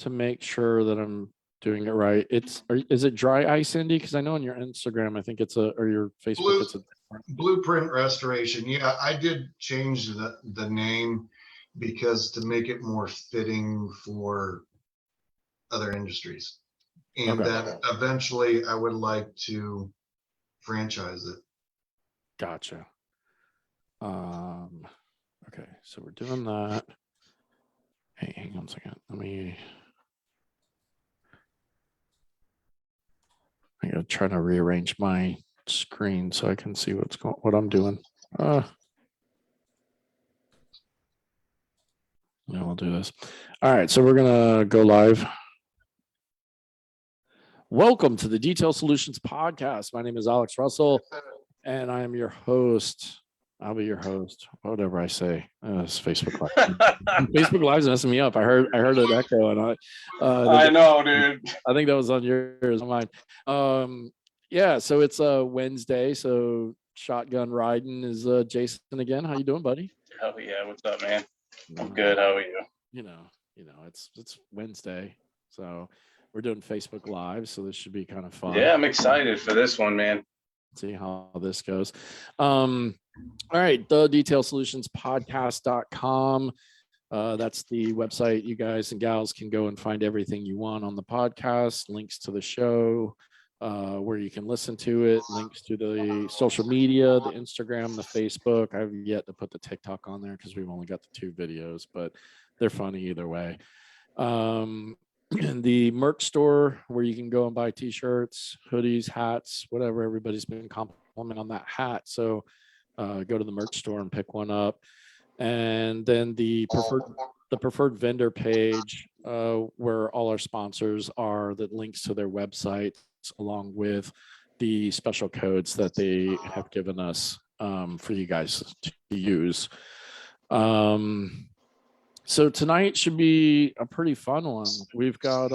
to make sure that I'm doing it right. Is it dry ice, Indy? Because I know on your Instagram, I think or your Facebook, it's a Blueprint Restoration. Yeah, I did change the name because to make it more fitting for other industries. And then eventually I would like to franchise it. Gotcha. Okay, so we're doing that. Hey, hang on a second. I gotta try to rearrange my screen so I can see what I'm doing. Yeah, we'll do this. All right, so we're gonna go live. Welcome to the Detail Solutions Podcast. My name is Alex Russell, and I am your host. I'll be your host, whatever I say. It's Facebook Live. Facebook Live's messing me up. I heard an echo, and I know, dude. I think that was on yours, on mine. Yeah, so it's a Wednesday, so shotgun riding is Jason again. How you doing, buddy? Hell yeah, what's up, man? I'm good. How are you? You know, it's Wednesday, so we're doing Facebook Live, so this should be kind of fun. Yeah, I'm excited for this one, man. See how this goes. All right, the Detail Solutions Podcast.com. That's the website. You guys and gals can go and find everything you want on the podcast, links to the show, where you can listen to it, links to the social media, the Instagram, the Facebook. I've yet to put the TikTok on there because we've only got the 2 videos, but they're funny either way. The merch store where you can go and buy t-shirts, hoodies, hats, whatever. Everybody's been complimenting on that hat. So go to the merch store and pick one up. And then the preferred vendor page, where all our sponsors are, that links to their websites along with the special codes that they have given us for you guys to use. So tonight should be a pretty fun one. We've got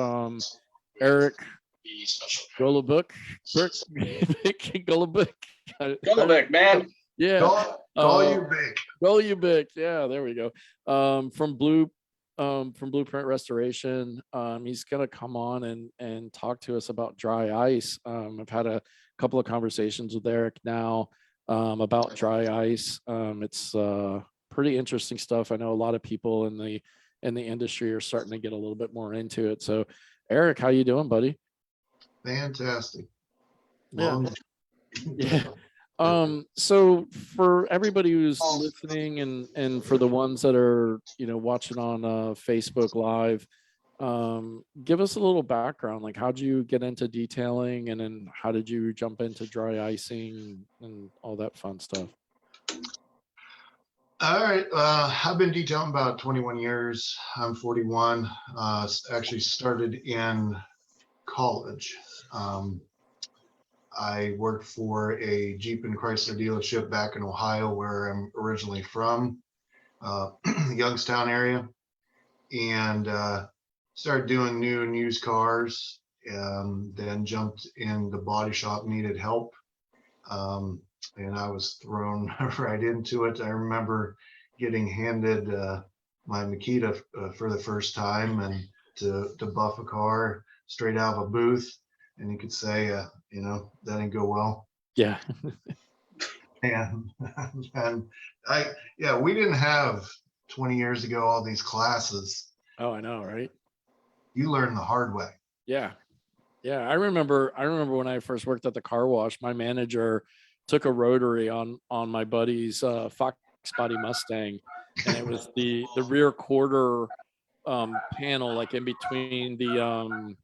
Eric Golubic, man. Yeah. Golubic. Yeah, there we go. From Blueprint Restoration. He's gonna come on and talk to us about dry ice. I've had a couple of conversations with Eric now about dry ice. It's pretty interesting stuff. I know a lot of people in the industry are starting to get a little bit more into it. So Eric, how you doing, buddy? Fantastic. Yeah. So for everybody who's listening and for the ones that are, watching on Facebook Live, give us a little background. Like, how'd you get into detailing, and then how did you jump into dry icing and all that fun stuff? All right. I've been detailing about 21 years. I'm 41. Actually started in college. I worked for a Jeep and Chrysler dealership back in Ohio, where I'm originally from, Youngstown area, and started doing new and used cars, and then jumped in the body shop, needed help. And I was thrown right into it. I remember getting handed my Makita for the first time, and to buff a car straight out of a booth, and you could say, that didn't go well. Yeah. and we didn't have 20 years ago all these classes. Oh, I know, right? You learn the hard way. Yeah. I remember when I first worked at the car wash, my manager took a rotary on my buddy's Fox Body Mustang, and it was the rear quarter panel, like in between the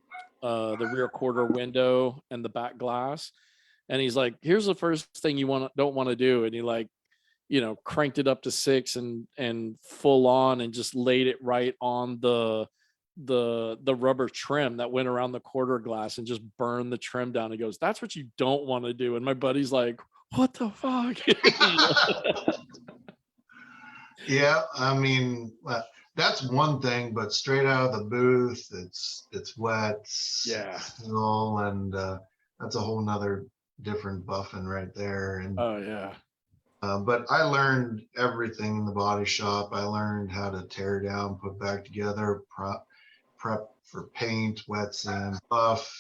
rear quarter window and the back glass. And he's like, here's the first thing you don't want to do. And he cranked it up to 6 and full on, and just laid it right on the rubber trim that went around the quarter glass, and just burned the trim down. He goes, that's what you don't want to do. And my buddy's like, what the fuck? Yeah, I mean, that's one thing, but straight out of the booth, it's wet. Yeah. And that's a whole nother different buffing right there. And oh yeah. But I learned everything in the body shop. I learned how to tear down, put back together, prep for paint, wet sand, buff.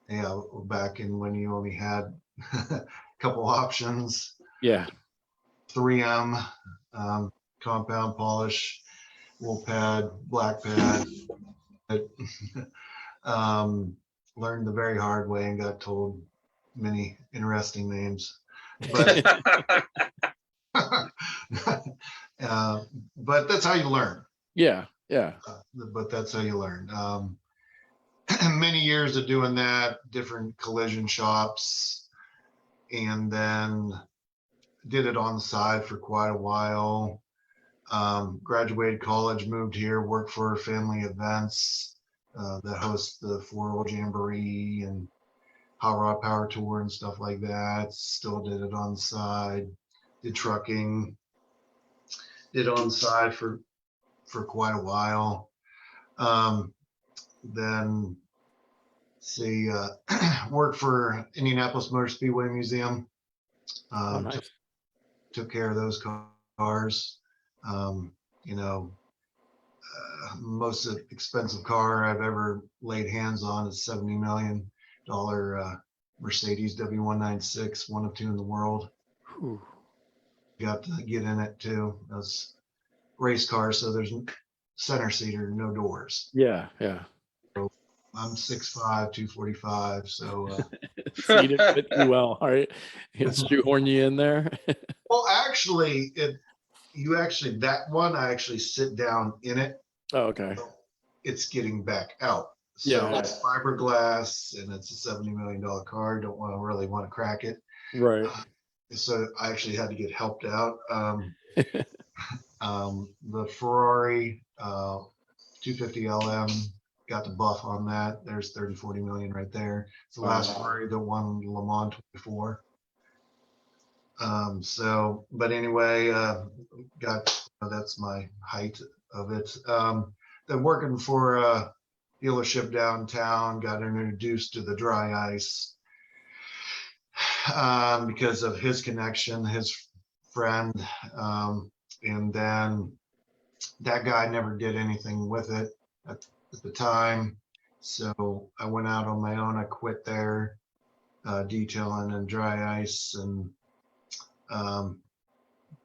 Yeah, back in when you only had a couple options. Yeah. 3M, compound polish, wool pad, black pad. Learned the very hard way and got told many interesting names. But but that's how you learn. Yeah. Yeah. But that's how you learn. Many years of doing that, different collision shops, and then did it on the side for quite a while. Graduated college, moved here, worked for family events that host the 4-Hole Jamboree and Hot Rod Power Tour and stuff like that. Still did it on the side. Did trucking. Did it on the side for quite a while. Then see, worked for Indianapolis Motor Speedway Museum. Oh, nice. Took care of those cars. You know, most expensive car I've ever laid hands on is $70 million Mercedes W196, one of two in the world. Whew. Got to get in it too. That's race car, so there's center seater, no doors. Yeah. Yeah. So I'm 6'5", 245. So, So you didn't fit too well. All right. It's shoehorn you in there. well, actually, that one, I actually sit down in it. Oh, okay. It's getting back out. So Yeah. it's fiberglass and it's a $70 million car. Don't really want to crack it. Right. So I actually had to get helped out. The Ferrari 250 LM got the buff on that. There's 30-40 million right there. It's the last Ferrari that won Le Mans 24. So, but anyway, that's my height of it. Then working for a dealership downtown, got introduced to the dry ice because of his connection, his friend. And then that guy never did anything with it at the time. So I went out on my own. I quit there, detailing and dry ice, and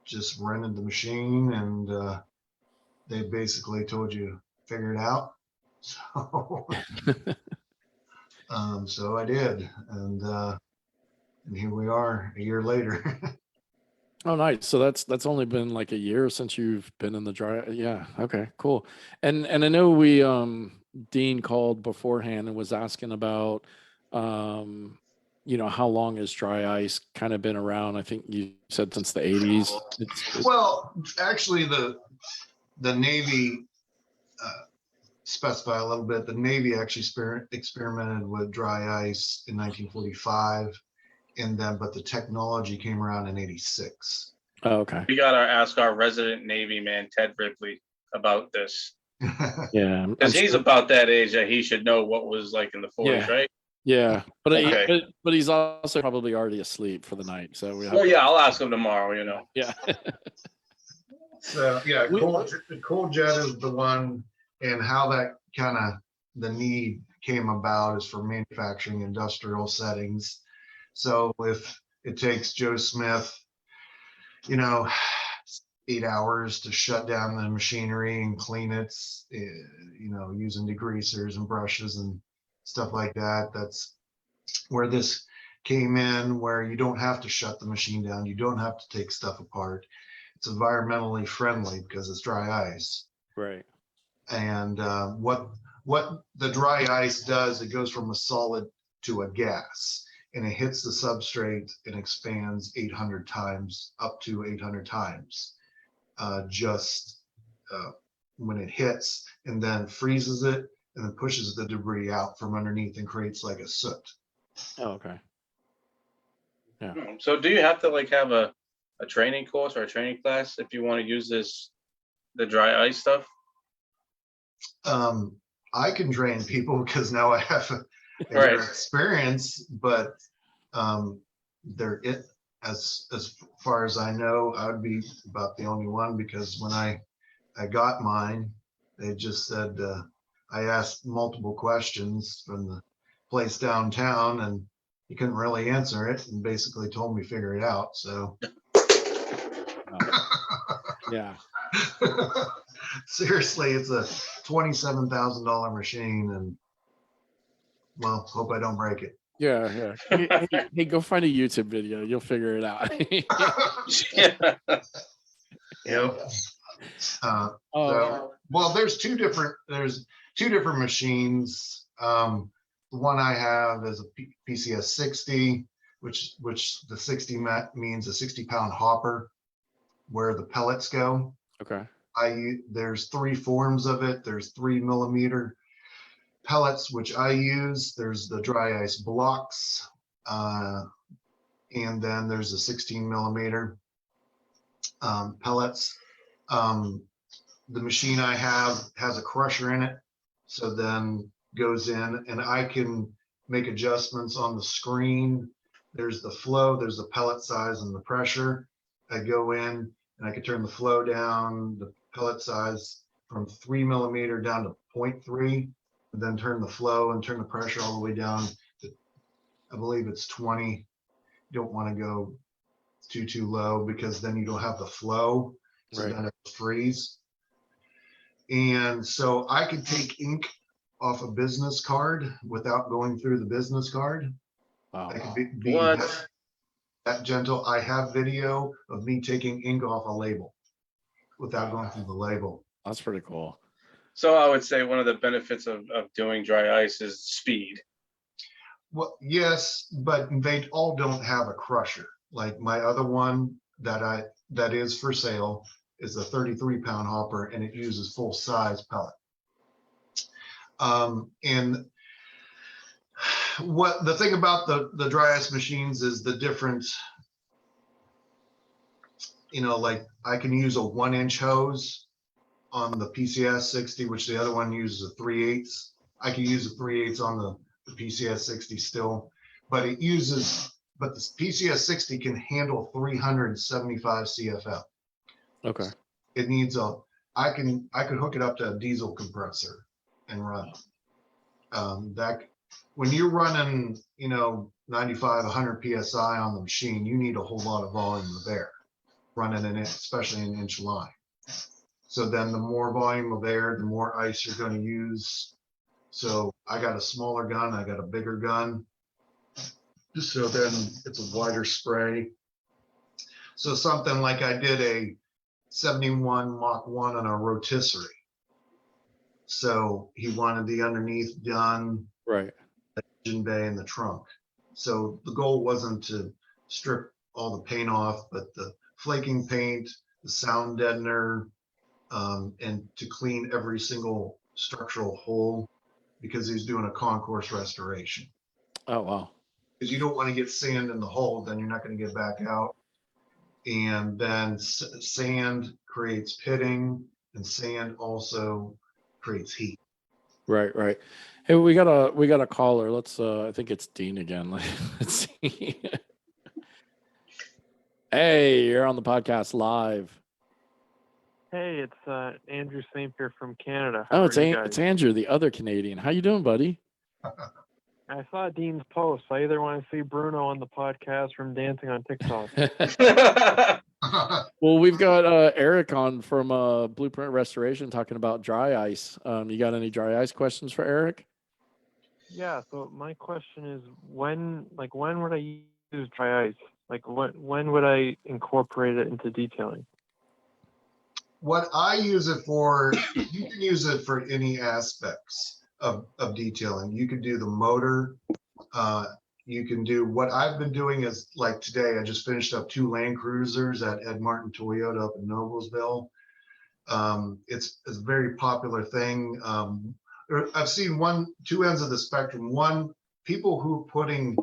just rented the machine, and they basically told you figure it out. So so I did, and here we are a year later. Oh, nice. So that's only been like a year since you've been in the dry. Yeah. Okay, cool. And I know we Dean called beforehand and was asking about how long has dry ice kind of been around? I think you said since the 80s. Well, actually the Navy specify a little bit. The Navy actually experimented with dry ice in 1945. But the technology came around in 86. Oh, okay. We got to ask our resident Navy man, Ted Ripley, about this. Yeah. Because he's about that age that he should know what was like in the 40s, right? Yeah. But, Okay. but he's also probably already asleep for the night. So I'll ask him tomorrow, Yeah. So yeah, cool jet is the one, and how that kind of the need came about is for manufacturing industrial settings. So if it takes Joe Smith, 8 hours to shut down the machinery and clean it, using degreasers and brushes and stuff like that, that's where this came in, where you don't have to shut the machine down. You don't have to take stuff apart. It's environmentally friendly because it's dry ice. Right. And what the dry ice does, it goes from a solid to a gas, and it hits the substrate and expands 800 times, up to 800 times, just when it hits, and then freezes it and then pushes the debris out from underneath and creates like a soot. Oh, okay. Yeah. So do you have to have a training course or a training class if you want to use the dry ice stuff? I can train people because now I have Right. experience, but as far as I know, I would be about the only one, because when I got mine, they just said I asked multiple questions from the place downtown, and he couldn't really answer it, and basically told me figure it out. So Yeah. seriously, it's a $27,000 machine, and well, hope I don't break it. Yeah. Hey, go find a YouTube video. You'll figure it out. Yeah. Yep. So, well, there's two different machines. The one I have is a PCS 60, which the 60 means a 60-pound hopper, where the pellets go. Okay. There's three forms of it. There's 3mm pellets, which I use. There's the dry ice blocks, and then there's the 16mm pellets. The machine I have has a crusher in it, so then goes in, and I can make adjustments on the screen. There's the flow, there's the pellet size and the pressure. I go in and I can turn the flow down, the pellet size from 3mm down to 0.3, and then turn the flow and turn the pressure all the way down to, I believe it's 20. You don't want to go too low, because then you don't have the flow, so Right. then it freeze. And so I could take ink off a business card without going through the business card. Wow. I could be What? that gentle. I have video of me taking ink off a label without Wow. going through the label. That's pretty cool. So I would say one of the benefits of doing dry ice is speed. Well, yes, but they all don't have a crusher. Like my other one that is for sale is a 33-pound hopper, and it uses full size pellet. And what the thing about the dry ice machines is the different, like I can use a 1-inch hose on the PCS 60, which the other one uses a 3/8. I can use a 3/8 on the PCS 60 still, but the PCS 60 can handle 375 CFM. Okay. It needs I could hook it up to a diesel compressor and run. That when you're running, 95, 100 PSI on the machine, you need a whole lot of volume of air running in it, especially an inch line. So then the more volume of air, the more ice you're going to use. So I got a smaller gun, I got a bigger gun. So then it's a wider spray. So something like I did a 71 Mach 1 on a rotisserie. So he wanted the underneath done, Right. the engine bay and the trunk. So the goal wasn't to strip all the paint off, but the flaking paint, the sound deadener, and to clean every single structural hole, because he's doing a concourse restoration. Oh, wow. Because you don't want to get sand in the hole, then you're not going to get back out. And then sand creates pitting, and sand also creates heat. Right. Hey, we got a caller. Let's I think it's Dean again. Let's see. Hey, you're on the podcast live. Hey, it's Andrew St. Pierre from Canada. Oh, How it's are you guys? it's Andrew, the other Canadian. How you doing, buddy? I saw Dean's post. I either want to see Bruno on the podcast from dancing on TikTok. Well, we've got Eric on from Blueprint Restoration talking about dry ice. You got any dry ice questions for Eric? Yeah. So my question is, when would I use dry ice? Like, when would I incorporate it into detailing? What I use it for, you can use it for any aspects of detailing. You could do the motor. You can do what I've been doing is, like today, I just finished up 2 Land Cruisers at Ed Martin Toyota up in Noblesville. It's a very popular thing. I've seen two ends of the spectrum. One, people who are putting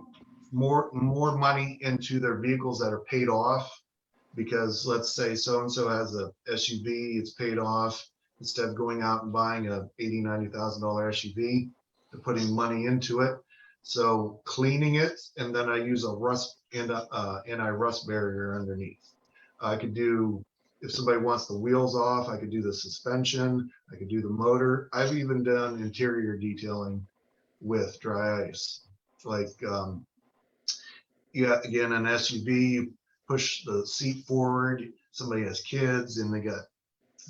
more money into their vehicles that are paid off, because let's say so-and-so has a SUV, it's paid off, instead of going out and buying a $80,000, $90,000 SUV, they're putting money into it. So cleaning it, and then I use a rust and anti-rust barrier underneath. I could do, if somebody wants the wheels off, I could do the suspension, I could do the motor. I've even done interior detailing with dry ice. Like, yeah, again, an SUV, you push the seat forward, somebody has kids and they got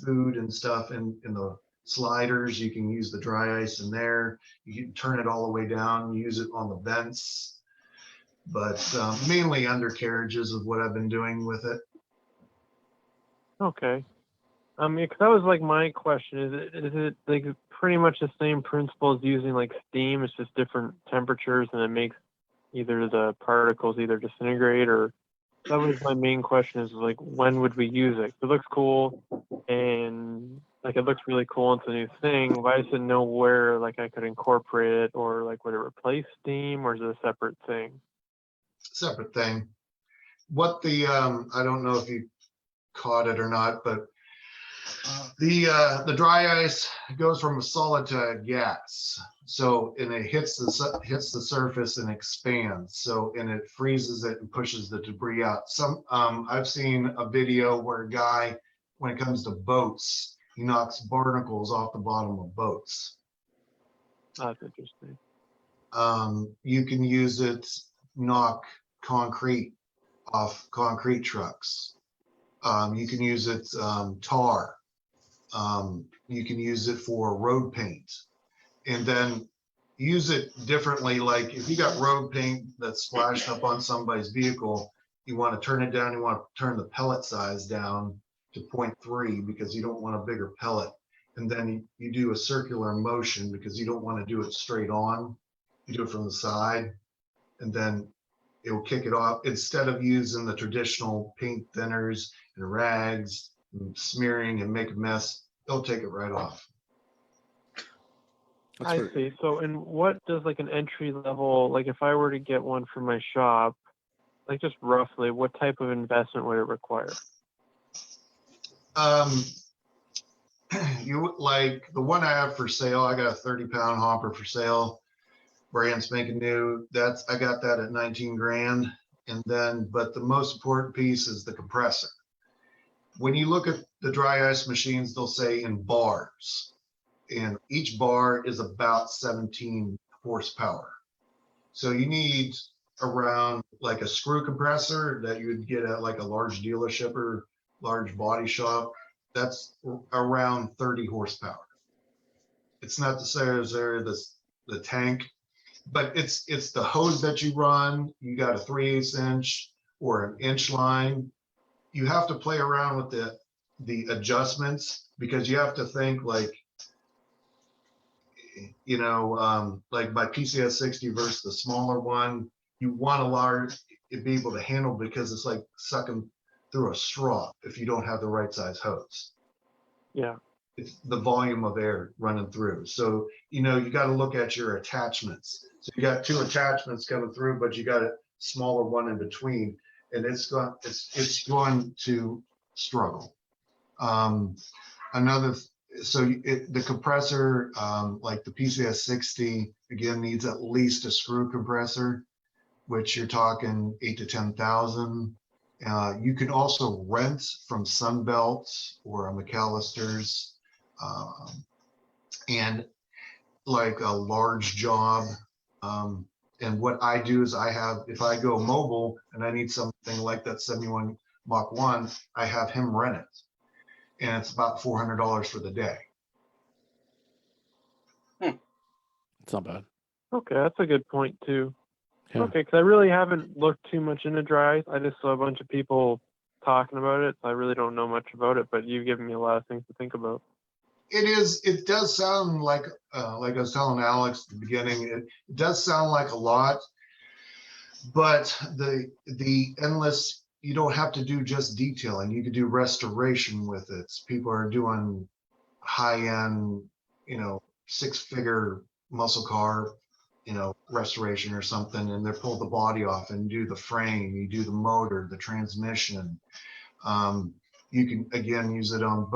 food and stuff in the sliders, you can use the dry ice in there. You can turn it all the way down, use it on the vents. But mainly undercarriages is what I've been doing with it. Okay. Because that was like my question. Is it like pretty much the same principle as using like steam? It's just different temperatures, and it makes either the particles either disintegrate or. That was my main question. Is like when would we use it? It looks cool, and like it looks really cool. It's a new thing. But I just didn't know where like I could incorporate it, or like would it replace steam, or is it a separate thing? Separate thing. What the I don't know if you caught it or not, but the dry ice goes from a solid to a gas. So, and it hits the surface and expands. So, and it freezes it and pushes the debris out. I've seen a video where a guy, when it comes to boats, he knocks barnacles off the bottom of boats. That's interesting. You can use it, knock concrete off concrete trucks. You can use it tar. You can use it for road paint, and then use it differently. Like if you got road paint that's splashed up on somebody's vehicle, you want to turn it down. You want to turn the pellet size down to 0.3 because you don't want a bigger pellet. And then you do a circular motion because you don't want to do it straight on. You do it from the side, and then it will kick it off instead of using the traditional paint thinners and rags and smearing and make a mess. They'll take it right off. I see. So, and what does like an entry level, like if I were to get one for my shop, like just roughly, what type of investment would it require? You like the one I have for sale. I got a 30-pound hopper for sale, brand spanking new. I got that at 19 grand. And then, but the most important piece is the compressor. When you look at the dry ice machines, they'll say in bars, and each bar is about 17 horsepower. So you need around like a screw compressor that you would get at like a large dealership or large body shop. That's around 30 horsepower. It's not to say the tank, but it's the hose that you run. You got a 3/8 inch or an inch line. You have to play around with the adjustments because you have to think like, you know, like my PCS 60 versus the smaller one. You want a large it be able to handle because it's like sucking through a straw if you don't have the right size hose. Yeah. It's the volume of air running through. So, you know, you got to look at your attachments. So you got 2 attachments coming through, but you got a smaller one in between, and it's going to struggle. The compressor, like the PCS 60, again, needs at least a screw compressor, which you're talking 8 to 10,000. You can also rent from Sunbelt or a McAllister's, and like a large job. And what I do is if I go mobile and I need something like that 71 Mach 1, I have him rent it. And it's about $400 for the day. It's not bad. Okay, that's a good point too. Yeah. Okay, because I really haven't looked too much into dry ice. I just saw a bunch of people talking about it. So I really don't know much about it, but you've given me a lot of things to think about. It does sound like I was telling Alex at the beginning, it does sound like a lot, but the endless, you don't have to do just detailing. You could do restoration with it. People are doing high-end, you know, 6-figure muscle car, you know, restoration or something, and they pull the body off and do the frame, you do the motor, the transmission. You can again use it on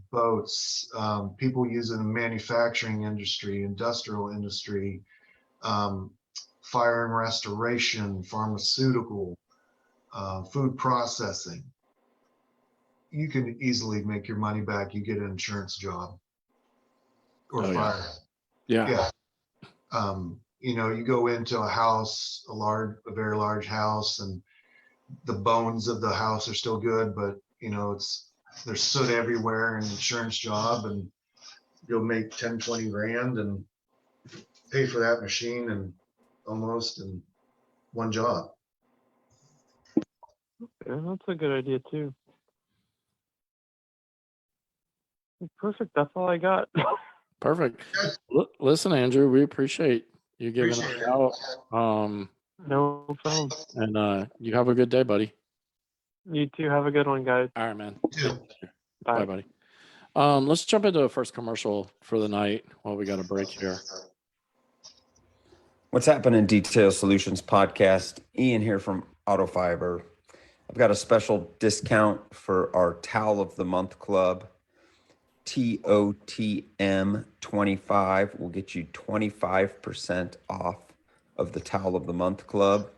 boats. People use it in the manufacturing industry, industrial industry, fire and restoration, pharmaceutical, food processing. you can easily make your money back. You get an insurance job or Oh, yeah. fire. Yeah. Yeah. You know, you go into a house, a very large house, and the bones of the house are still good, but you know, there's soot everywhere, and insurance job, and you'll make 10, 20 grand and pay for that machine and almost in one job. Yeah, that's a good idea too. Perfect. That's all I got. Perfect. Listen, Andrew, we appreciate you giving Appreciate it out. No problem. And you have a good day, buddy. You too. Have a good one, guys. All right, man. Too. Bye, buddy. Let's jump into the first commercial for the night while we got a break here. What's happening, Detail Solutions podcast? Ian here from Auto Fiber. I've got a special discount for our Towel of the Month Club. TOTM 25 will get you 25% off of the Towel of the Month Club.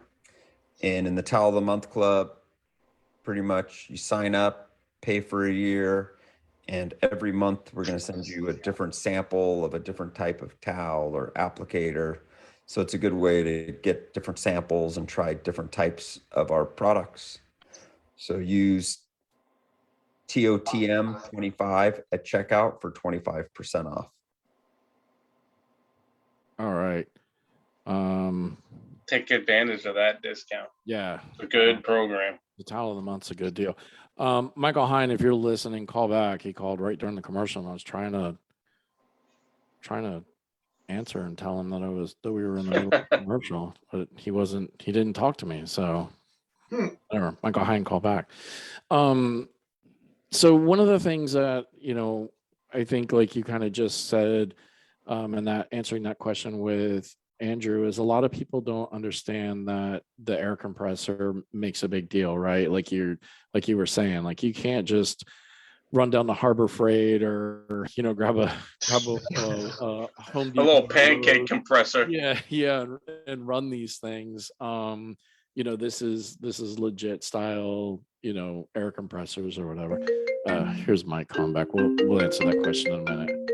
And in the Towel of the Month Club, pretty much you sign up, pay for a year, and every month we're going to send you a different sample of a different type of towel or applicator. So it's a good way to get different samples and try different types of our products. So use TOTM 25 at checkout for 25% off. All right. Take advantage of that discount. Yeah. It's a good program. The Towel of the Month's a good deal. Michael Hine, if you're listening, call back. He called right during the commercial, and I was trying to answer and tell him that we were in the middle of the commercial, but he didn't talk to me. So whatever. Michael Hine, call back. So one of the things that, you know, I think like you kind of just said, and that answering that question with Andrew, is a lot of people don't understand that the air compressor makes a big deal, right? Like you were saying, like you can't just run down to Harbor Freight or you know grab a Home Depot, A little pancake compressor. yeah, and run these things. You know, this is legit style, you know, air compressors or whatever. Here's Mike calling back. We'll answer that question in a minute.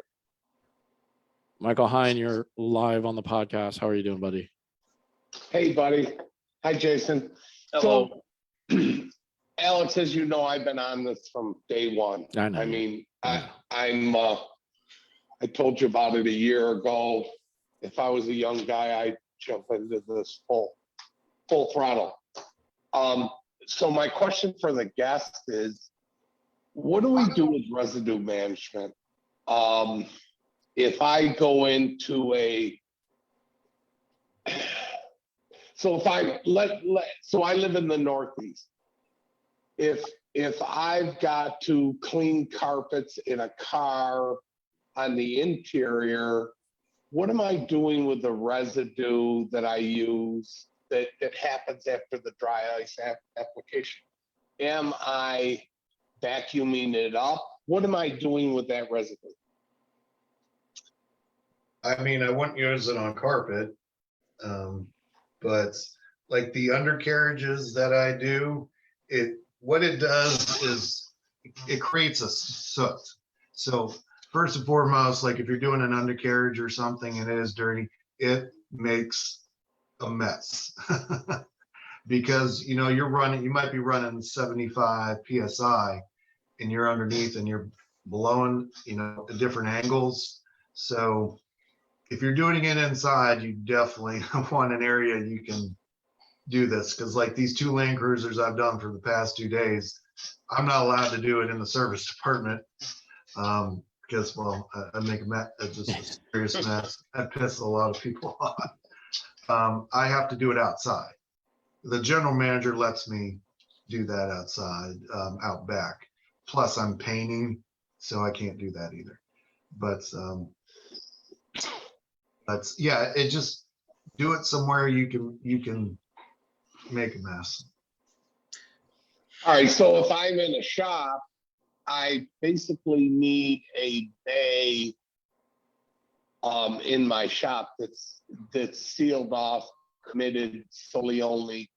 Michael Hine, you're live on the podcast. How are you doing, buddy? Hey, buddy. Hi, Jason. Hello. So, Alex, as you know, I've been on this from day one. I know. I mean, I told you about it a year ago. If I was a young guy, I'd jump into this full throttle. So my question for the guest is, what do we do with residue management? If I go into so I live in the Northeast. If I've got to clean carpets in a car on the interior, what am I doing with the residue that I use that happens after the dry ice application? Am I vacuuming it up? What am I doing with that residue? I mean, I wouldn't use it on carpet, but like the undercarriages that I do, what it does is it creates a soot. So first and foremost, like if you're doing an undercarriage or something and it is dirty, it makes a mess because you know you might be running 75 psi and you're underneath and you're blowing, you know, at different angles. So if you're doing it inside, you definitely want an area you can do this, because like these two Land Cruisers I've done for the past 2 days, I'm not allowed to do it in the service department because, well, I make just a serious mess. I piss a lot of people off. I have to do it outside. The general manager lets me do that outside, out back. Plus, I'm painting, so I can't do that either. But yeah, it just do it somewhere you can make a mess. All right, so if I'm in a shop, I basically need a bay in my shop that's sealed off, committed solely only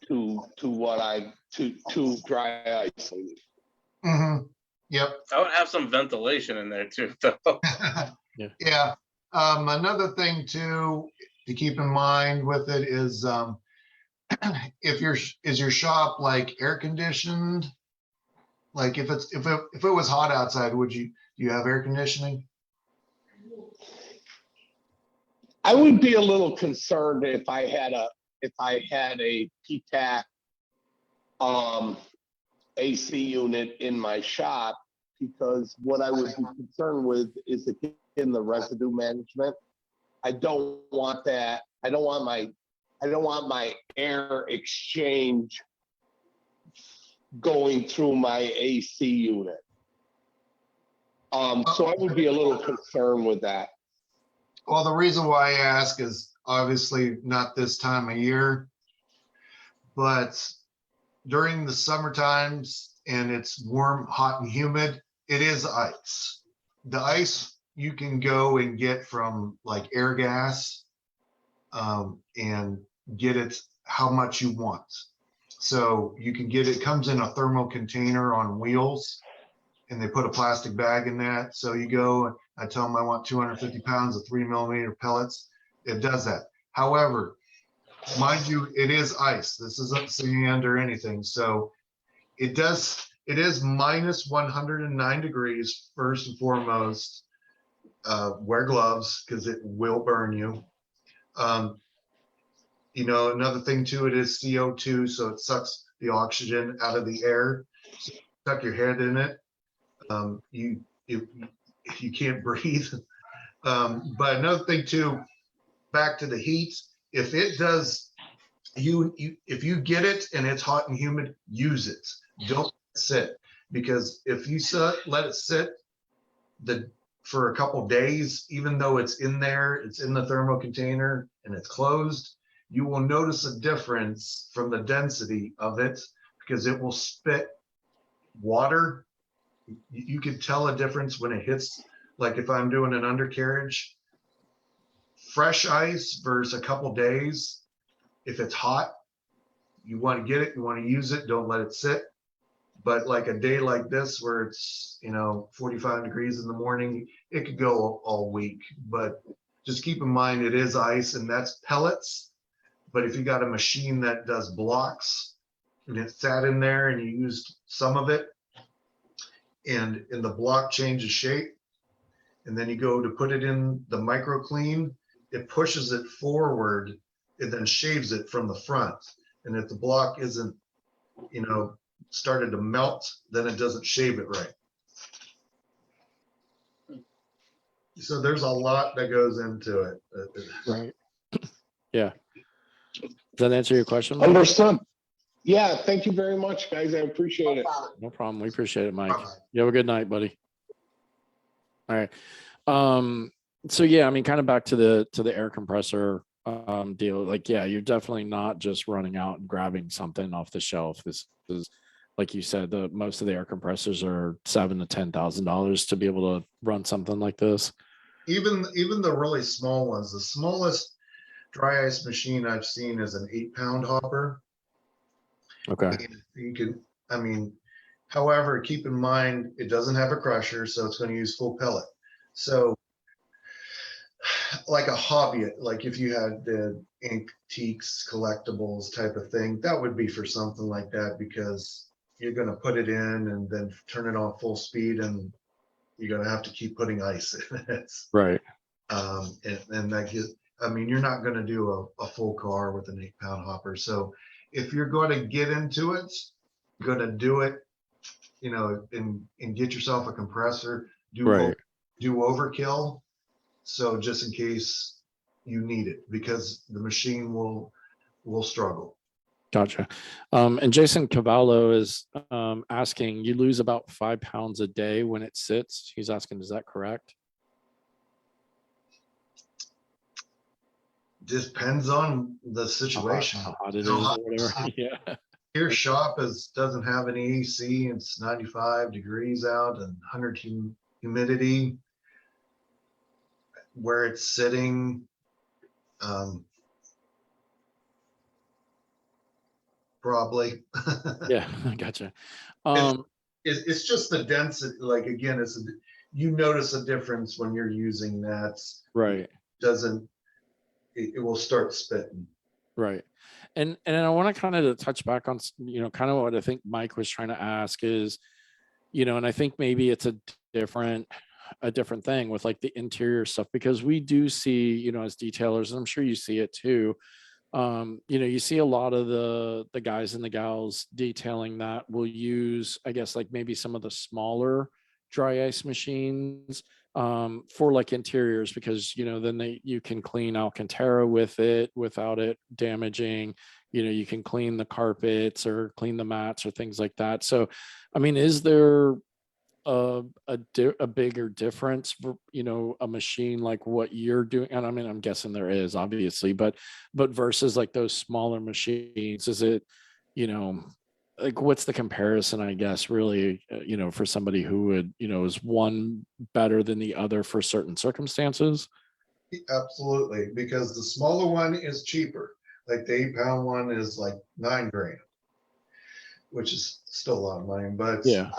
to what I've to dry ising. Mhm. Yep. I would have some ventilation in there too, though. Yeah. Another thing too, to keep in mind with it is, is your shop like air conditioned? Like if it was hot outside, do you have air conditioning? I would be a little concerned if I had a PTAC AC unit in my shop, because what I would be concerned with is in the residue management. I don't want that. I don't want my air exchange going through my AC unit. So I would be a little concerned with that. Well, the reason why I ask is obviously not this time of year, but during the summer times and it's warm, hot and humid, it is ice. The ice you can go and get from like air gas, and get it how much you want. So you can get it, comes in a thermal container on wheels, and they put a plastic bag in that. So you go, I tell them I want 250 pounds of 3mm pellets. It does that. However, mind you, it is ice. This isn't sand or anything. So it is minus 109 degrees first and foremost. Wear gloves because it will burn you. Another thing too, it is CO2, so it sucks the oxygen out of the air. So tuck your head in it. You can't breathe. But another thing too, back to the heat, if it does, if you get it and it's hot and humid, use it. Don't sit, because if you let it sit for a couple days, even though it's in there, it's in the thermal container and it's closed, you will notice a difference from the density of it, because it will spit water. You can tell a difference when it hits, like if I'm doing an undercarriage, fresh ice versus a couple days. If it's hot, you want to get it, you want to use it, don't let it sit. But like a day like this where it's 45 degrees in the morning, it could go all week. But just keep in mind it is ice, and that's pellets. But if you got a machine that does blocks and it sat in there and you used some of it, and the block changes shape, and then you go to put it in the micro clean, it pushes it forward and then shaves it from the front. And if the block isn't, started to melt, then it doesn't shave it right. So there's a lot that goes into it. Right. Yeah. Does that answer your question, Mike? Understood. Yeah, thank you very much, guys. I appreciate it. No problem. We appreciate it, Mike. You have a good night, buddy. All right. So yeah, I mean, kind of back to the air compressor deal. Like, yeah, you're definitely not just running out and grabbing something off the shelf. This is, like you said, most of the air compressors are $7,000 to $10,000 to be able to run something like this. Even the really small ones, the smallest dry ice machine I've seen is an 8-pound hopper. Okay. However, keep in mind, it doesn't have a crusher, so it's going to use full pellet. So like a hobby, like if you had the antiques, collectibles type of thing, that would be for something like that, because you're going to put it in and then turn it on full speed, and you're going to have to keep putting ice in it. Right. And that gives, you're not going to do a full car with an 8-pound hopper. So if you're going to get into it, you're going to do it, and get yourself a compressor, do overkill. So just in case you need it, because the machine will struggle. Gotcha. And Jason Cavallo is asking, you lose about 5 pounds a day when it sits. He's asking, is that correct? Depends on the situation. How hot it is or whatever. Yeah. Your shop doesn't have any AC, and it's 95 degrees out and 100 humidity. Where it's sitting, probably. Yeah, I gotcha. It's, Um, it's just the density, like, again, you notice a difference when you're using that. right. Doesn't, it will start spitting. Right. And I want to kind of touch back on, kind of what I think Mike was trying to ask is, and I think maybe it's different a different thing with like the interior stuff, because we do see, as detailers, and I'm sure you see it too. You see a lot of the guys and the gals detailing that will use, I guess, like maybe some of the smaller dry ice machines for like interiors, because then you can clean Alcantara with it without it damaging. You can clean the carpets or clean the mats or things like that. So, I mean, is there a bigger difference for a machine like what you're doing? And I mean, I'm guessing there is, obviously, but versus like those smaller machines, is it like what's the comparison, I guess, really, for somebody who would, is one better than the other for certain circumstances? Absolutely, because the smaller one is cheaper. Like the 8-pound one is like $9,000, which is still a lot of money, but Yeah.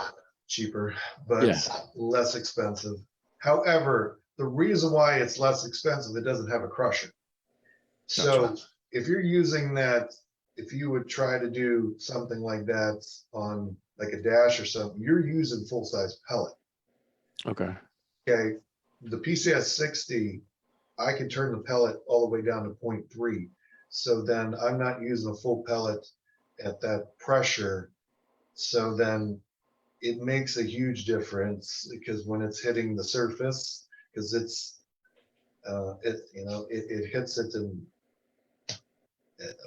cheaper, but Yeah. less expensive. However, the reason why it's less expensive, it doesn't have a crusher. So Gotcha. if you're using that, if you would try to do something like that on like a dash or something, you're using full-size pellet. Okay. Okay. The PCS 60, I can turn the pellet all the way down to 0.3. So then I'm not using a full pellet at that pressure. So then it makes a huge difference, because when it's hitting the surface, because it hits it and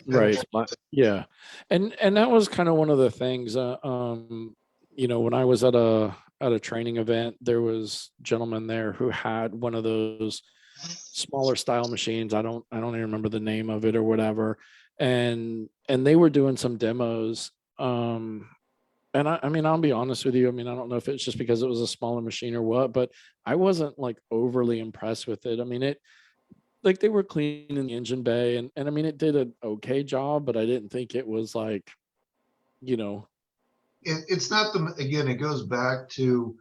Right. Yeah. And that was kind of one of the things, when I was at a training event, there was a gentleman there who had one of those smaller style machines. I don't even remember the name of it or whatever. And they were doing some demos. And I mean, I'll be honest with you. I mean, I don't know if it's just because it was a smaller machine or what, but I wasn't like overly impressed with it. I mean, like they were cleaning the engine bay, and I mean, it did an okay job, but I didn't think it was like, you know, it's not again, it goes back to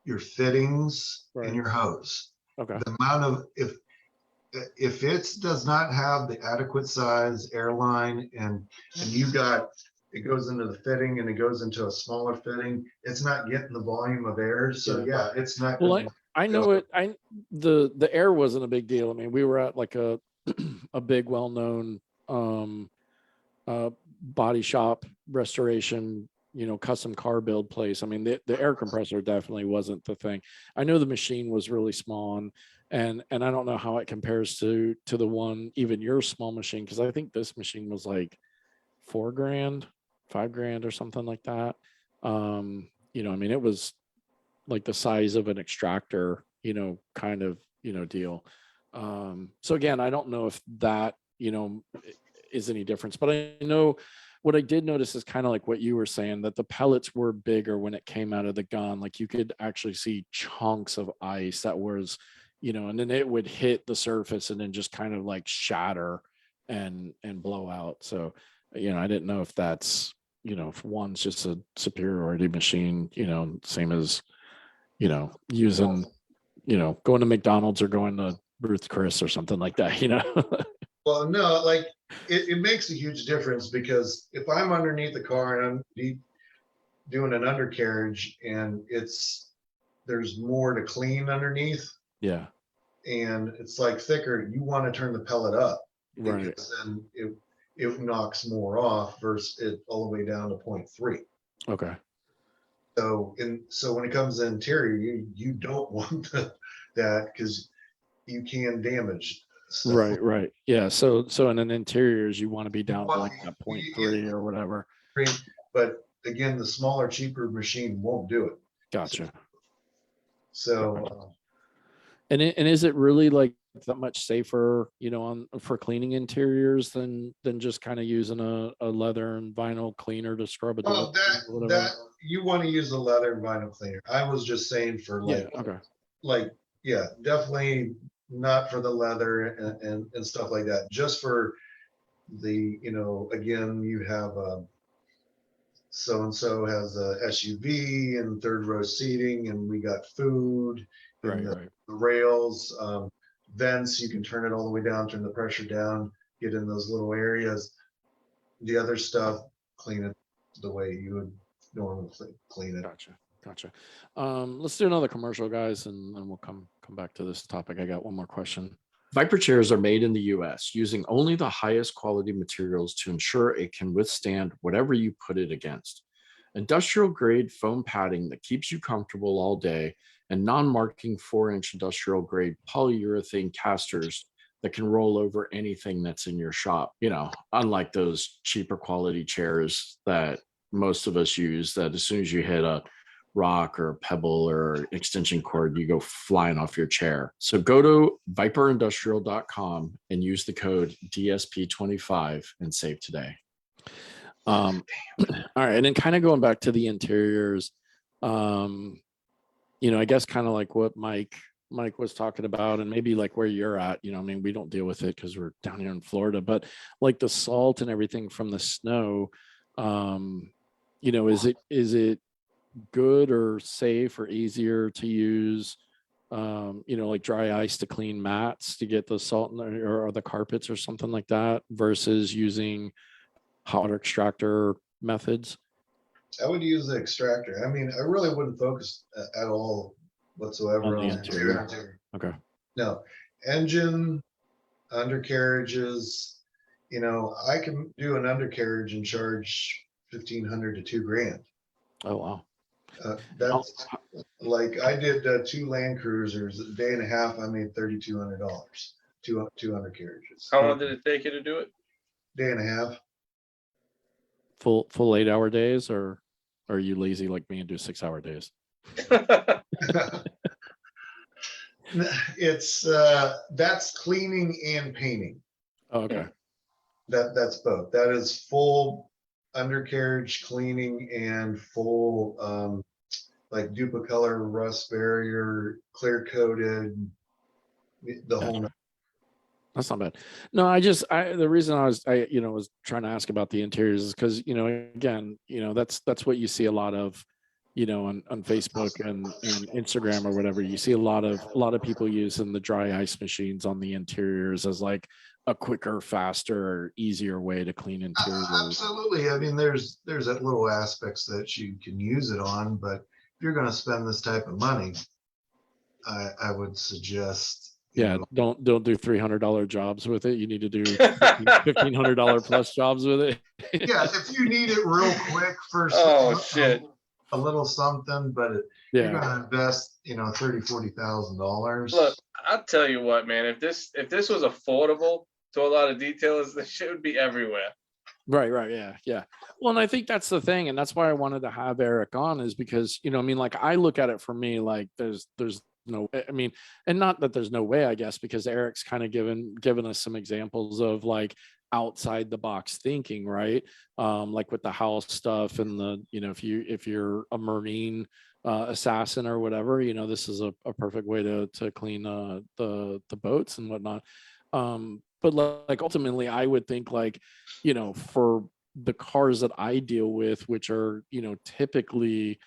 your fittings and right. your hose. Okay. The amount of, if it does not have the adequate size airline, and it goes into the fitting and it goes into a smaller fitting, it's not getting the volume of air. So Yeah. it's not Well, going I know it. The air wasn't a big deal. I mean, we were at like a a big, well-known body shop restoration, custom car build place. I mean, the air compressor definitely wasn't the thing. I know the machine was really small, and I don't know how it compares to the one, even your small machine, because I think this machine was like $4,000, $5,000 or something like that. I mean, it was like the size of an extractor, kind of, deal. So again, I don't know if that, is any difference, but I know what I did notice is kind of like what you were saying, that the pellets were bigger when it came out of the gun. Like you could actually see chunks of ice that was, and then it would hit the surface and then just kind of like shatter and blow out. So, I didn't know if that's, if one's just a superiority machine, same as, using, going to McDonald's or going to Ruth Chris or something like that. well, no, like it makes a huge difference, because if I'm underneath the car and I'm doing an undercarriage and there's more to clean underneath, Yeah. and it's like thicker, you want to turn the pellet up, Right. because then it knocks more off versus it all the way down to 0.3. Okay. So when it comes to interior, you don't want that, because you can damage stuff. Right. Yeah. So in an interiors, you want to be down to like that Yeah, 0.3 or whatever. but again, the smaller, cheaper machine won't do it. Gotcha. So And is it really like that much safer, for cleaning interiors than just kind of using a leather and vinyl cleaner to scrub a door? that you want to use the leather and vinyl cleaner. I was just saying for Yeah. Okay. definitely not for the leather and stuff like that. Just for the, again, you have so-and-so has a SUV and third row seating, and we got food and Right. the rails, vents, you can turn it all the way down, turn the pressure down, get in those little areas. The other stuff, clean it the way you would normally clean it. Gotcha. Let's do another commercial, guys, and then we'll come back to this topic. I got one more question. Viper chairs are made in the US using only the highest quality materials to ensure it can withstand whatever you put it against. Industrial grade foam padding that keeps you comfortable all day, and non-marking 4-inch industrial grade polyurethane casters that can roll over anything that's in your shop. You know, unlike those cheaper quality chairs that most of us use, that as soon as you hit a rock or a pebble or extension cord, you go flying off your chair. So go to viperindustrial.com and use the code DSP25 and save today. All right, and then kind of going back to the interiors, you know, I guess kind of like what Mike was talking about, and maybe like where you're at, you know, I mean, we don't deal with it because we're down here in Florida, but like the salt and everything from the snow, you know, is it good or safe or easier to use, you know, like dry ice to clean mats to get the salt in there, or the carpets or something like that, versus using hot water extractor methods? I would use the extractor. I mean, I really wouldn't focus at all whatsoever On the on interior. Okay. No, engine, undercarriages, you know, I can do an undercarriage and charge 1,500 to $2,000. Oh, wow. That's like, I did 2 Land Cruisers, a day and a half, I made $3,200, two undercarriages. How long did it take you to do it? Day and a half. Full 8-hour days, or are you lazy like me and do 6-hour days? It's that's cleaning and painting. Oh, okay. That's both. That is full undercarriage cleaning and full like Duplicolor, rust barrier, clear coated, the whole. That's not bad. No, the reason I you know, was trying to ask about the interiors is because, you know, again, you know, that's what you see a lot of, you know, on Facebook and Instagram or whatever. You see a lot of people using the dry ice machines on the interiors as like a quicker, faster, easier way to clean interiors. Absolutely. I mean, there's that little aspects that you can use it on, but if you're going to spend this type of money, I would suggest. Yeah, don't do $300 jobs with it. You need to do $1,500 plus jobs with it. Yeah, if you need it real quick for shit, a little something, but you're gonna invest, you know, $30,000-$40,000. Look, I'll tell you what, man. If this was affordable to a lot of detailers, this shit would be everywhere. Right. Yeah. Well, and I think that's the thing, and that's why I wanted to have Eric on, is because, you know, I mean, like, I look at it for me, like there's no, I mean, and not that there's no way, I guess, because Eric's kind of given us some examples of like outside the box thinking, right? Like with the house stuff and the, you know, if you're a Marine assassin or whatever, you know, this is a perfect way to clean the boats and whatnot. But like ultimately, I would think, like, you know, for the cars that I deal with, which are, you know, typically,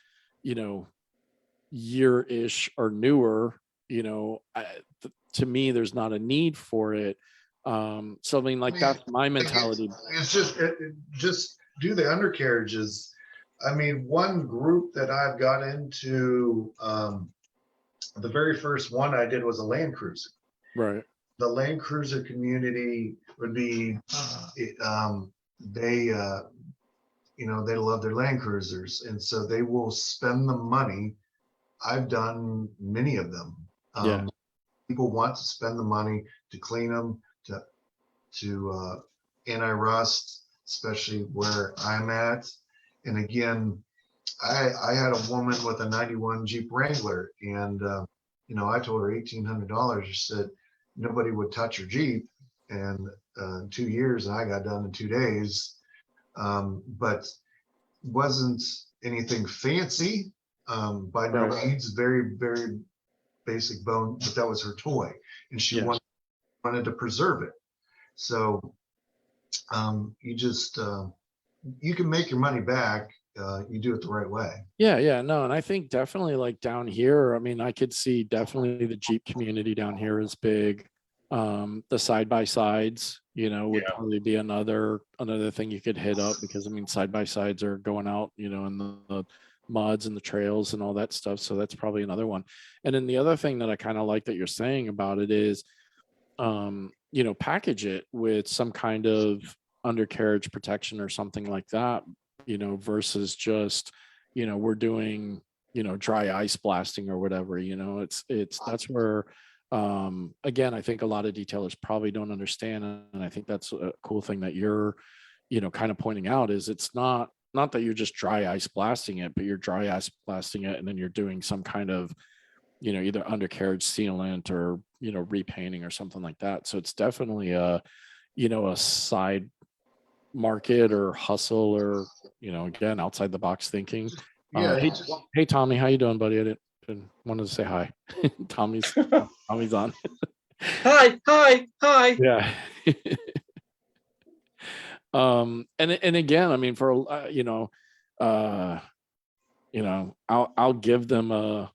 you know, year-ish or newer, you know, to me, there's not a need for it. So I mean, like, that's my mentality. It's just do the undercarriages. I mean, one group that I've got into, the very first one I did was a Land Cruiser. Right. The Land Cruiser community would be, they, you know, they love their Land Cruisers, and so they will spend the money. I've done many of them. People want to spend the money to clean them, to anti-rust, especially where I'm at. And again, I had a woman with a 91 Jeep Wrangler, and you know, I told her $1,800. She said nobody would touch her Jeep, and 2 years, and I got done in 2 days. But wasn't anything fancy. By no means, very, very basic bone, but that was her toy, and she wanted to preserve it. So you just you can make your money back you do it the right way. Yeah, no, and I think definitely like down here, I mean, I could see definitely the Jeep community down here is big. The side by sides, would Yeah. probably be another thing you could hit up, because I mean, side by sides are going out, in the muds and the trails and all that stuff. So that's probably another one. And then the other thing that I kind of like that you're saying about it is, package it with some kind of undercarriage protection or something like that, versus just, we're doing, dry ice blasting or whatever, that's where, again, I think a lot of detailers probably don't understand. And I think that's a cool thing that you're, kind of pointing out, is it's not that you're just dry ice blasting it, but you're dry ice blasting it. And then you're doing some kind of, either undercarriage sealant or, repainting or something like that. So it's definitely a side market or hustle, or, again, outside the box thinking. Yeah, Hey, Tommy, how you doing, buddy? I didn't wanted to say hi. Tommy's on. Hi. Yeah. And again, I mean, for I'll give them a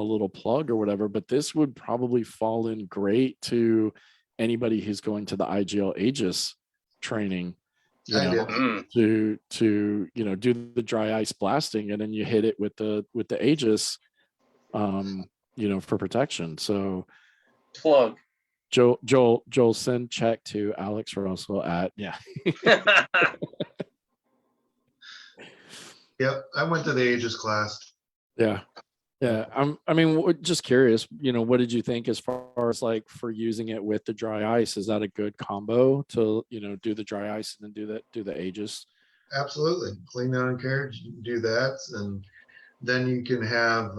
little plug or whatever, but this would probably fall in great to anybody who's going to the IGL Aegis training, I did. Mm. to do the dry ice blasting, and then you hit it with the Aegis, for protection. So Plug. Joel, send check to Alex Russell at Yep, I went to the Aegis class. Yeah. I mean, just curious, what did you think as far as like for using it with the dry ice? Is that a good combo to, do the dry ice and then do the Aegis? Absolutely. Clean down and carriage, do that. And then you can have,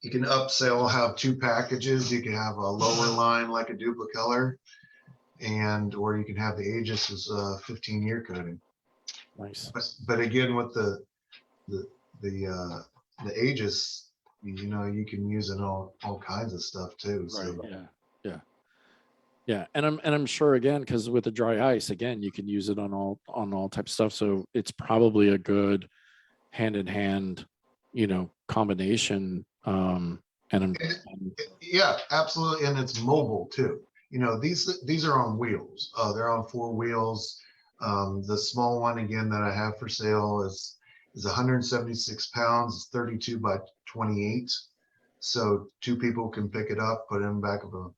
you can upsell, have two packages. You can have a lower line like a duplicolor, or you can have the Aegis as a 15-year coating. Nice. But again, with the Aegis, you can use it in all kinds of stuff too. So Right. Yeah. And I'm sure, again, because with the dry ice, again, you can use it on all types of stuff. So it's probably a good hand in hand, combination. yeah, absolutely. And it's mobile too. These are on wheels. They're on 4 wheels. The small one again that I have for sale is 176 pounds, it's 32 by 28. So 2 people can pick it up, put it in the back of a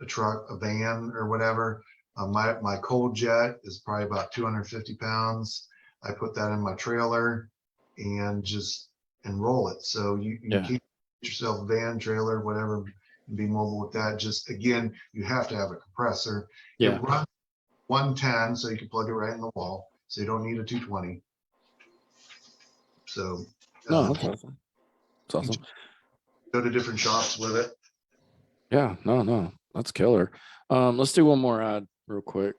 truck, a van or whatever. My cold jet is probably about 250 pounds. I put that in my trailer and just roll it. So you keep yourself van, trailer, whatever, and be mobile with that. Just again, you have to have a compressor. Yeah. It runs 110, so you can plug it right in the wall. So you don't need a 220. So No, that's awesome. It's awesome. Go to different shops with it. Yeah, no, that's killer. Let's do one more ad real quick.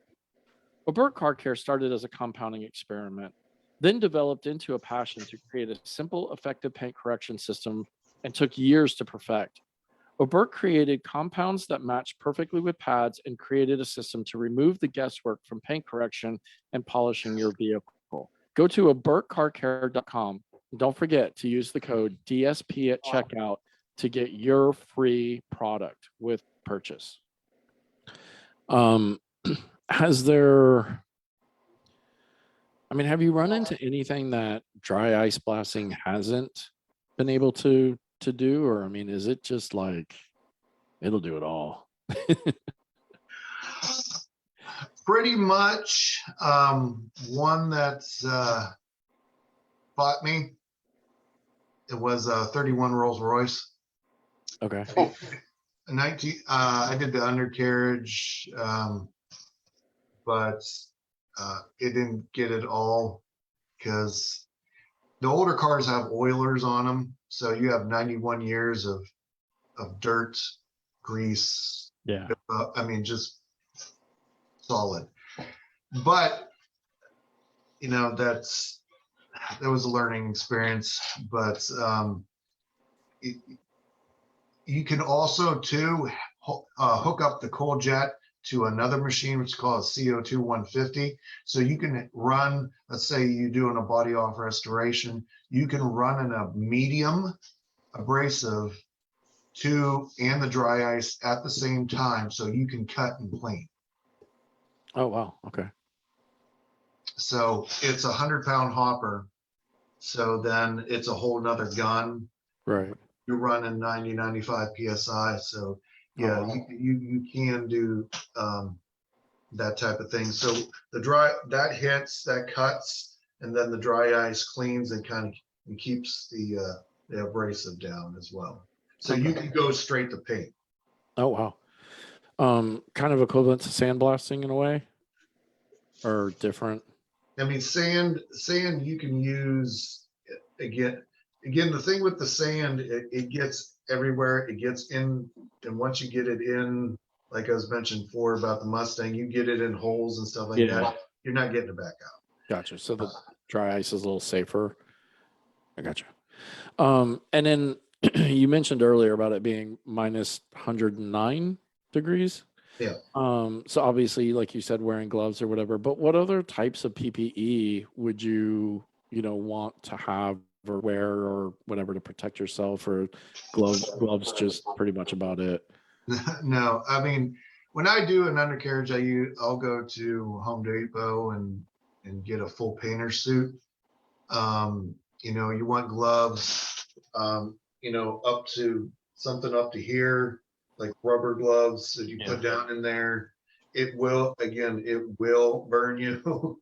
O'Burt Car Care started as a compounding experiment, then developed into a passion to create a simple, effective paint correction system, and took years to perfect. O'Burt created compounds that matched perfectly with pads and created a system to remove the guesswork from paint correction and polishing your vehicle. Go to oburtcarcare.com. Don't forget to use the code DSP at checkout to get your free product with purchase. Have you run into anything that dry ice blasting hasn't been able to do? Or, is it just like, it'll do it all? Pretty much. One that's bought me, it was a 31 Rolls Royce. Okay. 19. I did the undercarriage, but it didn't get it all because the older cars have oilers on them. So you have 91 years of dirt, grease. Yeah. Just solid. But that was a learning experience. But you can also too hook up the cold jet to another machine, which is called CO2 150. So you can run, let's say you're doing a body off restoration, you can run in a medium abrasive and the dry ice at the same time, so you can cut and clean. Oh, wow. Okay. So it's a 100-pound hopper. So then it's a whole nother gun. Right. You're running 90, 95 PSI. So yeah, wow. you can do that type of thing. So that hits, that cuts, and then the dry ice cleans and kind of keeps the abrasive down as well. So you can go straight to paint. Oh, wow. Kind of equivalent to sandblasting in a way, or different? I mean, sand you can use again. The thing with the sand, it gets everywhere. It gets in, and once you get it in, like I was mentioned before about the Mustang, you get it in holes and stuff like that. You're not getting it back out. Gotcha. So the dry ice is a little safer. I gotcha. And then you mentioned earlier about it being minus 109 degrees. Yeah. So obviously, like you said, wearing gloves or whatever, but what other types of PPE would you want to have or wear or whatever to protect yourself, or gloves just pretty much about it? No, I mean, when I do an undercarriage, I'll go to Home Depot and get a full painter suit. You want gloves, up to something up to here, like rubber gloves that you put down in there. It will burn you,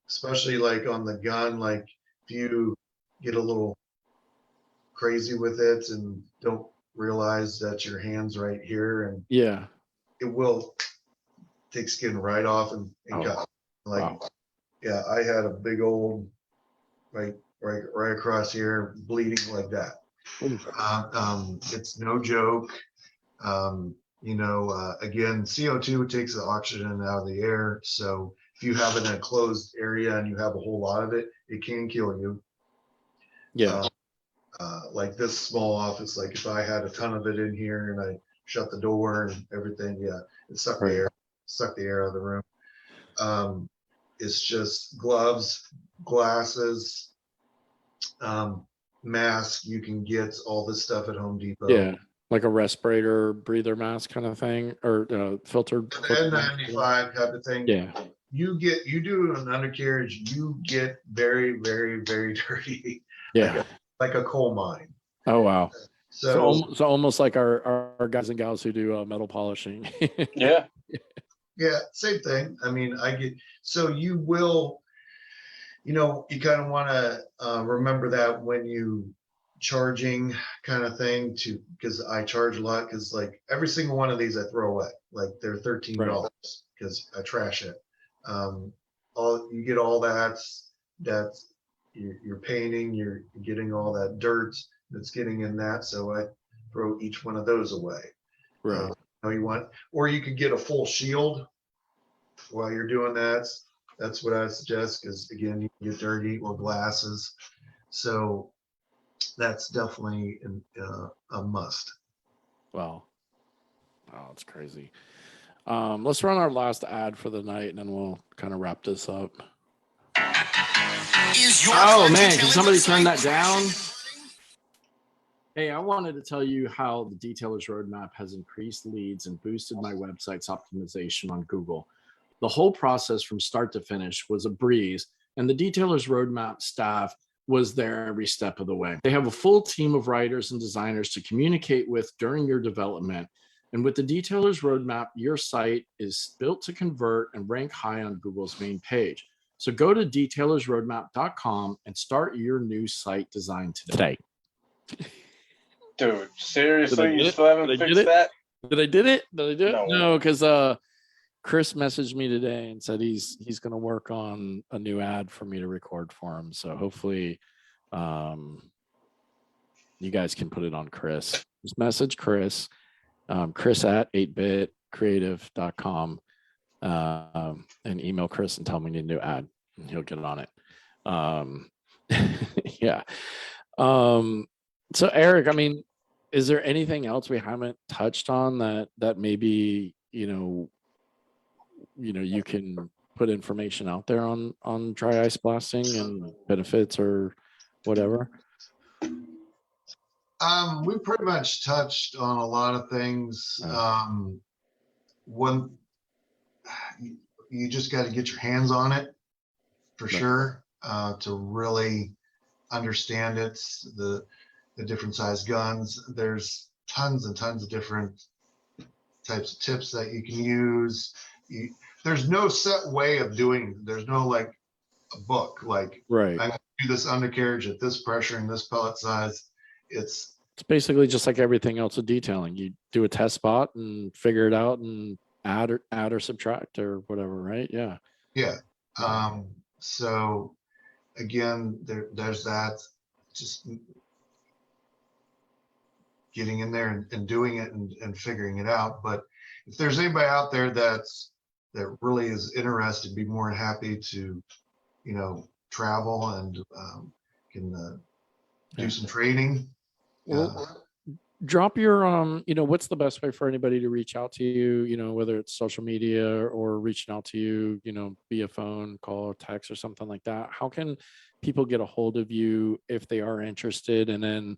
especially like on the gun. Like if you get a little crazy with it and don't realize that your hand's right here, and it will take skin right off and cut. Like, wow. Yeah, I had a big old right across here bleeding like that. It's no joke. Again, CO2 takes the oxygen out of the air. So if you have it in a closed area and you have a whole lot of it, it can kill you. Yeah. Like this small office, like if I had a ton of it in here and I shut the door and everything, it sucked the air out of the room. It's just gloves, glasses, mask. You can get all this stuff at Home Depot. Yeah, like a respirator, breather mask kind of thing, or filtered N95 type of thing. Yeah. You do an undercarriage, you get very, very, very dirty. Yeah. Like a coal mine. Oh, wow. So almost like our guys and gals who do metal polishing. Yeah. Yeah, same thing. I mean, you will, you kind of want to remember that when you charging kind of thing because I charge a lot, because like every single one of these I throw away. Like they're $13 because I trash it. You get all that's you're painting, you're getting all that dirt that's getting in that. So I throw each one of those away. Right. Or you could get a full shield while you're doing that. That's what I suggest, because again, you can get dirty, or glasses. So that's definitely a must. Wow. Oh, it's crazy. Let's run our last ad for the night, and then we'll kind of wrap this up. Oh man, can somebody turn that down? Hey, I wanted to tell you how the Detailer's Roadmap has increased leads and boosted my website's optimization on Google. The whole process from start to finish was a breeze, and the Detailer's Roadmap staff was there every step of the way. They have a full team of writers and designers to communicate with during your development. And with the Detailer's Roadmap, your site is built to convert and rank high on Google's main page. So go to detailersroadmap.com and start your new site design today. Dude, seriously, you still haven't fixed that? Did I did it? No, because Chris messaged me today and said he's going to work on a new ad for me to record for him. So hopefully you guys can put it on Chris. Just message Chris, Chris at 8bitcreative.com, and email Chris and tell him we need a new ad, and he'll get on it. Yeah. So Eric, I mean, is there anything else we haven't touched on that maybe you can put information out there on dry ice blasting and benefits or whatever? We pretty much touched on a lot of things. One, you just got to get your hands on it for Right. sure, to really understand it. The different size guns. There's tons and tons of different types of tips that you can use. There's no set way of doing. There's no like a book like Right. I'm gonna do this undercarriage at this pressure and this pellet size. It's basically just like everything else with detailing. You do a test spot and figure it out and add or subtract or whatever, right? Yeah. Yeah. So again, there's that. Just getting in there and doing it and figuring it out. But if there's anybody out there that really is interested, be more than happy to, travel and can do some training. Well, drop your what's the best way for anybody to reach out to you, whether it's social media or reaching out to you, via phone call, text, or something like that. How can people get a hold of you if they are interested? And then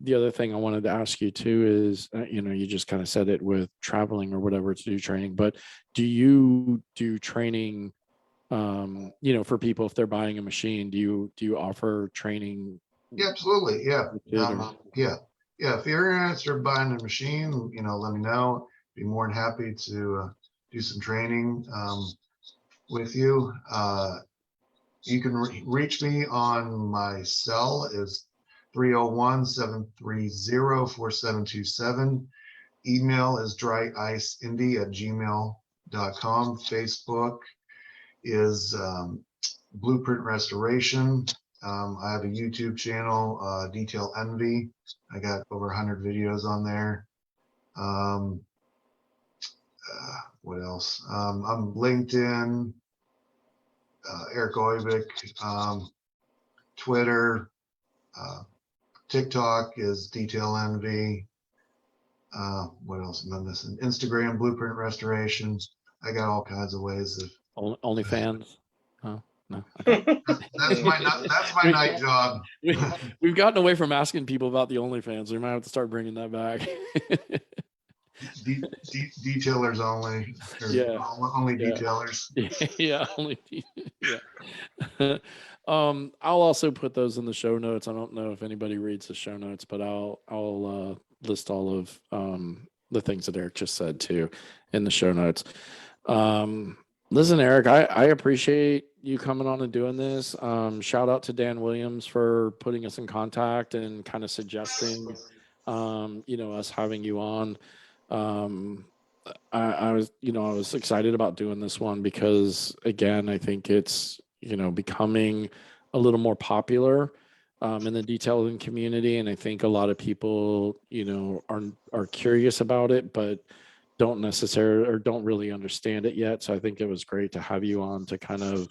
the other thing I wanted to ask you too is, you just kind of said it with traveling or whatever to do training, but do you do training, for people if they're buying a machine? Do you offer training? Yeah, absolutely. Yeah. Or- Yeah. If you're interested in buying a machine, let me know. Be more than happy to do some training with you. You can reach me on my cell is 301-730-4727. Email is dryiceindie@gmail.com. Facebook is Blueprint Restoration. I have a YouTube channel, Detail Envy. I got over 100 videos on there. What else? I'm LinkedIn, Eric Oivik, Twitter, TikTok is Detail Envy. What else am I missing? Instagram, Blueprint Restoration. I got all kinds of ways of. OnlyFans? Oh, no. That's my night job. We've gotten away from asking people about the OnlyFans. We might have to start bringing that back. Detailers only. Yeah. Only Yeah. detailers. Yeah, yeah. I'll also put those in the show notes. I don't know if anybody reads the show notes, but I'll list all of the things that Eric just said too in the show notes. Listen, Eric, I appreciate you coming on and doing this. Shout out to Dan Williams for putting us in contact and kind of suggesting us having you on. I was excited about doing this one because, again, I think it's becoming a little more popular in the detailing community, and I think a lot of people are curious about it, but don't necessarily or don't really understand it yet. So I think it was great to have you on to kind of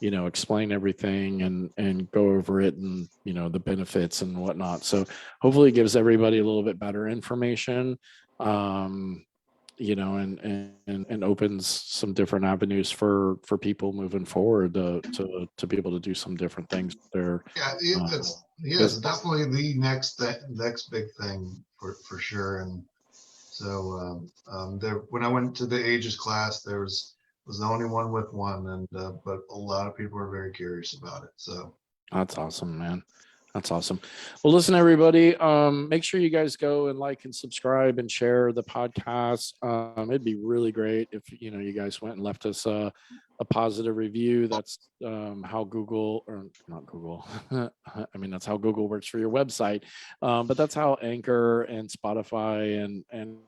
explain everything and go over it and the benefits and whatnot. So hopefully it gives everybody a little bit better information. And opens some different avenues for people moving forward to be able to do some different things there. It's definitely the next big thing for sure. And so when I went to the ages class, there was the only one with one, and but a lot of people are very curious about it. So that's awesome, man. That's awesome. Well, listen, everybody, make sure you guys go and like and subscribe and share the podcast. It'd be really great if you guys went and left us a positive review. That's how Google, or not Google, I mean, that's how Google works for your website. But that's how Anchor and Spotify and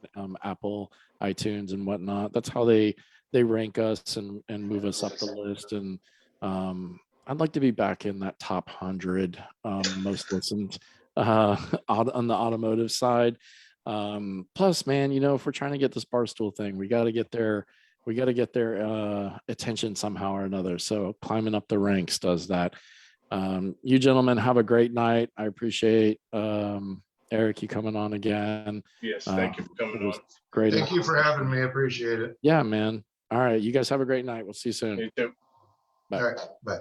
Apple iTunes and whatnot, that's how they rank us and move us up the list. And I'd like to be back in that top 100 most listened on the automotive side. Plus, man, if we're trying to get this Barstool thing, we got to get their attention somehow or another. So climbing up the ranks does that. You gentlemen have a great night. I appreciate Eric, you coming on again. Yes, thank you for It coming was on. great. Thank you for having me. I appreciate it. Yeah, man. All right. You guys have a great night. We'll see you soon. You too. Bye. All right, bye.